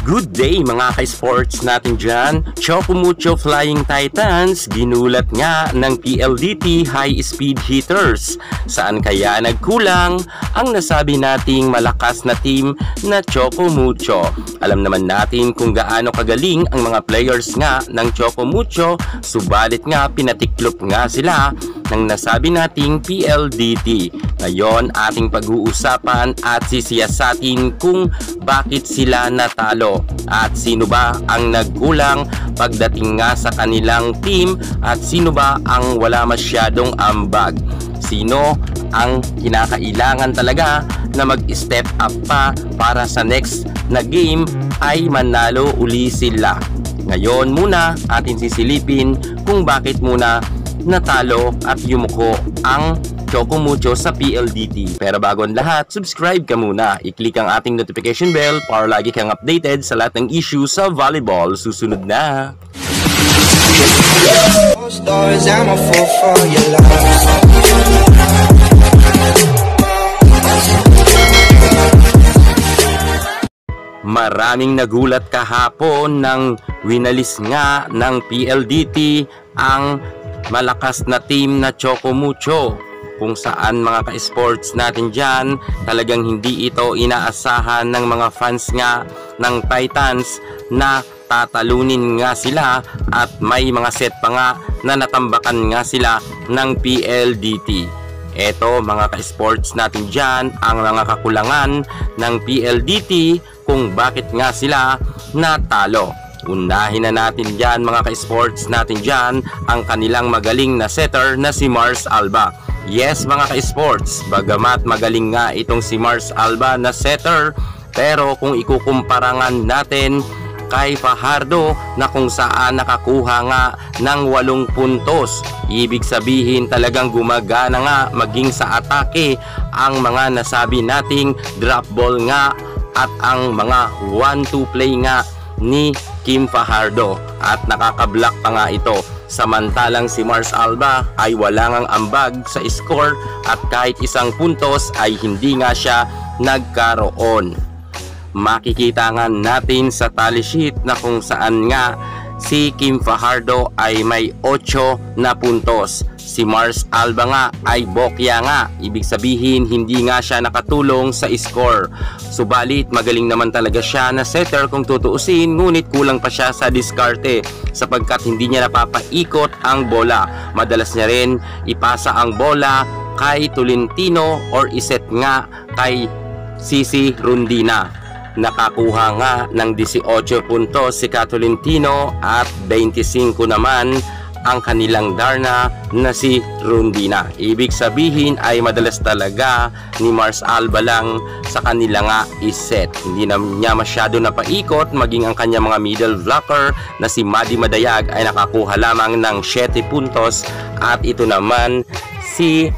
Good day mga ka-sports natin dyan. Choco Mucho Flying Titans ginulat nga ng PLDT High Speed Hitters. Saan kaya nagkulang ang nasabi nating malakas na team na Choco Mucho? Alam naman natin kung gaano kagaling ang mga players nga ng Choco Mucho, subalit nga pinatiklop nga sila ng nasabi nating PLDT. Ngayon ating pag-uusapan at sisiyasatin kung bakit sila natalo at sino ba ang nagkulang pagdating nga sa kanilang team at sino ba ang wala masyadong ambag. Sino ang kinakailangan talaga na mag-step up pa para sa next na game ay manalo uli sila. Ngayon muna atin sisilipin kung bakit muna natalo at yumuko ang Choco Mucho sa PLDT. Pero bago ang lahat, subscribe ka muna. I-click ang ating notification bell para lagi kang updated sa lahat ng issues sa volleyball. Susunod na! Maraming nagulat kahapon nang winalis nga ng PLDT ang malakas na team na Choco Mucho, kung saan mga ka-sports natin dyan talagang hindi ito inaasahan ng mga fans nga ng Titans na tatalunin nga sila at may mga set pa nga na natambakan nga sila ng PLDT. Eto mga ka-sports natin dyan ang mga kakulangan ng PLDT kung bakit nga sila natalo. Unahin na natin dyan mga ka-sports natin dyan ang kanilang magaling na setter na si Mars Alba. Yes mga ka-sports, bagamat magaling nga itong si Mars Alba na setter, pero kung ikukumparangan natin kay Fajardo na kung saan nakakuha nga ng 8 puntos, ibig sabihin talagang gumagana nga maging sa atake ang mga nasabi nating drop ball nga at ang mga 1-2 play nga ni Kim Fajardo at nakakablock pa nga ito. Samantalang si Mars Alba ay wala ngang ambag sa score at kahit isang puntos ay hindi nga siya nagkaroon. Makikita nga natin sa tally sheet na kung saan nga si Kim Fajardo ay may 8 na puntos. Si Mars Alba nga ay bokya nga, ibig sabihin hindi nga siya nakatulong sa score. Subalit magaling naman talaga siya na setter kung tutuusin, ngunit kulang pa siya sa diskarte sapagkat hindi niya napapaikot ang bola. Madalas niya rin ipasa ang bola kay Tolentino or iset nga kay Cici Rondina. Nakakuha nga ng 18 puntos si Tolentino at 25 naman ang kanilang Darna na si Rondina. Ibig sabihin ay madalas talaga ni Mars Alba lang sa kanila nga iset. Hindi na niya masyado napaikot, maging ang kanya mga middle blocker na si Madi Madayag ay nakakuha lamang ng 7 puntos at ito naman si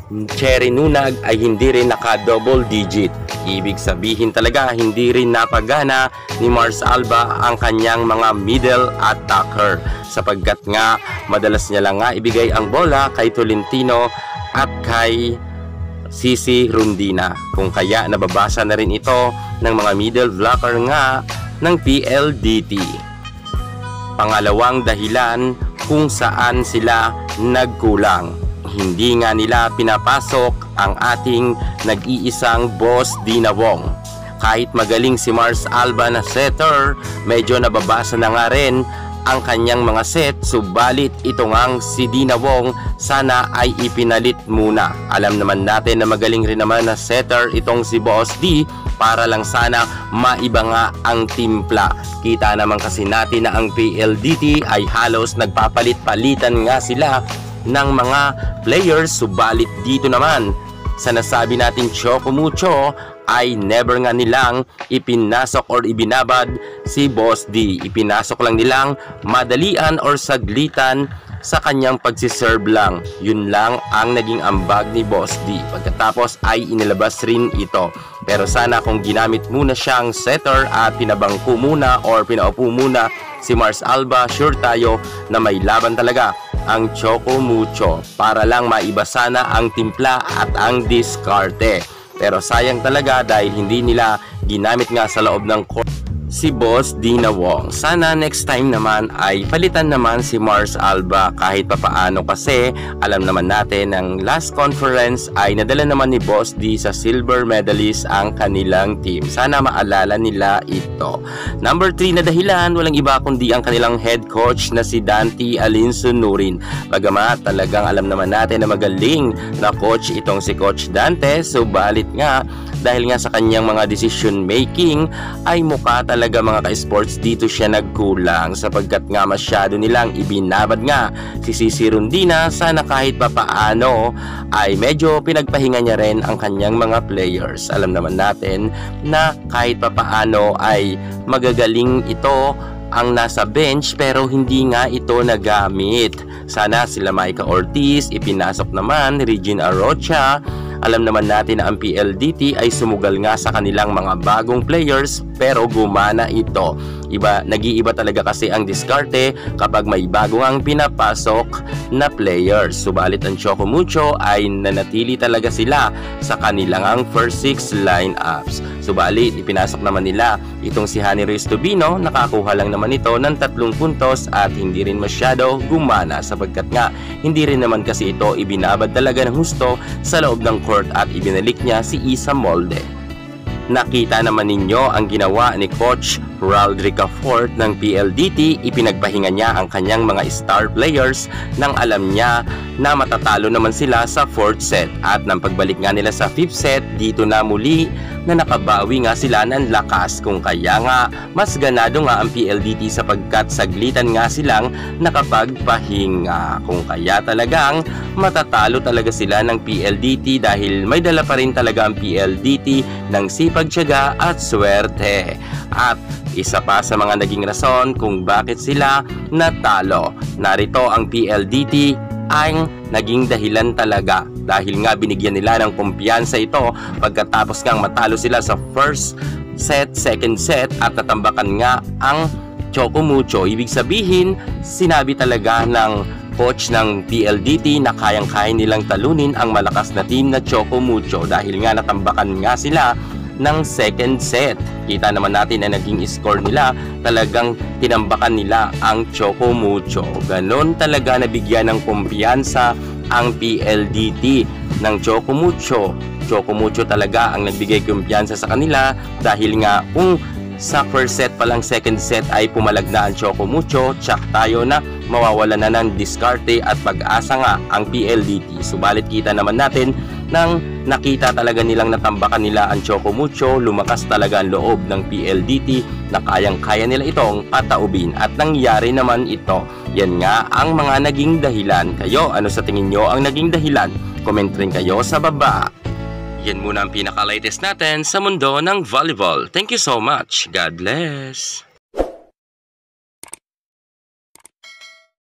Cherry Nunag ay hindi rin naka-double digit. Ibig sabihin talaga hindi rin napagana ni Mars Alba ang kanyang mga middle attacker sapagkat nga madalas niya lang nga ibigay ang bola kay Tolentino at kay Cici Rondina. Kung kaya nababasa na rin ito ng mga middle blocker nga ng PLDT. Pangalawang dahilan kung saan sila nagkulang, hindi nga nila pinapasok ang ating nag-iisang boss Dina Wong. Kahit magaling si Mars Alba na setter, medyo nababasa na nga rin ang kanyang mga set, subalit ito ngang si Dina Wong sana ay ipinalit muna. Alam naman natin na magaling rin naman na setter itong si Boss D, para lang sana maiba nga ang timpla. Kita naman kasi natin na ang PLDT ay halos nagpapalit-palitan nga sila ng mga players, subalit dito naman sa nasabi natin Choco Mucho ay never nga nilang ipinasok or ibinabad si Boss D. Ipinasok lang nilang madalian or saglitan sa kanyang pagsiserve lang. Yun lang ang naging ambag ni Boss D. Pagkatapos ay inilabas rin ito. Pero sana kung ginamit muna siyang setter at pinabangko muna or pinaupo muna si Mars Alba, sure tayo na may laban talaga ang Choco Mucho para lang maiba sana ang timpla at ang diskarte. Pero sayang talaga dahil hindi nila ginamit nga sa loob ng court si Boss Dina Wong. Sana next time naman ay palitan naman si Mars Alba kahit papaano, kasi alam naman natin ng last conference ay nadala naman ni Boss D sa silver medalist ang kanilang team. Sana maalala nila ito. Number 3 na dahilan, walang iba kundi ang kanilang head coach na si Dante Alinsunurin. Bagamat talagang alam naman natin na magaling na coach itong si Coach Dante, subalit nga dahil nga sa kanyang mga decision making ay mukha talaga mga ka-sports dito siya nagkulang, sapagkat nga masyado nilang ibinabad nga si Cici Rondina. Sana kahit papaano ay medyo pinagpahinga niya rin ang kanyang mga players. Alam naman natin na kahit papaano ay magagaling ito ang nasa bench pero hindi nga ito nagamit. Sana sila Micah Ortiz, ipinasok naman Regine Arocha. Alam naman natin na ang PLDT ay sumugal nga sa kanilang mga bagong players pero gumana ito. Nag-iiba talaga kasi ang diskarte kapag may bago ang pinapasok na players. Subalit ang Choco Mucho ay nanatili talaga sila sa kanilang ang first 6 lineups. Subalit ipinasok naman nila itong si Hani Ruiz Tubino, nakakuha lang naman ito ng 3 puntos at hindi rin masyado gumana, sapagkat nga hindi rin naman kasi ito ibinabad talaga ng husto sa loob ng court at ibinalik niya si Isa Molde. Nakita naman ninyo ang ginawa ni Coach Raldrica Fort ng PLDT. Ipinagpahinga niya ang kanyang mga star players nang alam niya na matatalo naman sila sa 4th set, at nang pagbalik nga nila sa 5th set, dito na muli na nakabawi nga sila ng lakas, kung kaya nga mas ganado nga ang PLDT sapagkat saglitan nga silang nakapagpahinga, kung kaya talagang matatalo talaga sila ng PLDT dahil may dala pa rin talaga ang PLDT ng sipag, tiyaga at swerte. At isa pa sa mga naging rason kung bakit sila natalo, narito ang PLDT ang naging dahilan talaga, dahil nga binigyan nila ng kumpiyansa ito pagkatapos ngang matalo sila sa first set, second set at natambakan nga ang Choco Mucho. Ibig sabihin, sinabi talaga ng coach ng PLDT na kayang-kaya nilang talunin ang malakas na team na Choco Mucho dahil nga natambakan nga sila ng second set. Kita naman natin na naging score nila, talagang tinambakan nila ang Choco Mucho. Ganon talaga nabigyan ng kumpiyansa ang PLDT ng Choco Mucho. Choco Mucho talaga ang nagbigay kumpiyansa sa kanila dahil nga kung sa first set pa lang, second set ay pumalag na ang Choco Mucho, tsak tayo na mawawala na ng diskarte at pag-asa nga ang PLDT. Subalit kita naman natin nang nakita talaga nilang natambakan nila ang Choco Mucho, lumakas talaga ang loob ng PLDT na kayang-kaya nila itong pataubin, at nangyari naman ito. Yan nga ang mga naging dahilan. Kayo, ano sa tingin nyo ang naging dahilan? Comment rin kayo sa baba. Yan muna ang pinaka-latest natin sa mundo ng volleyball. Thank you so much. God bless.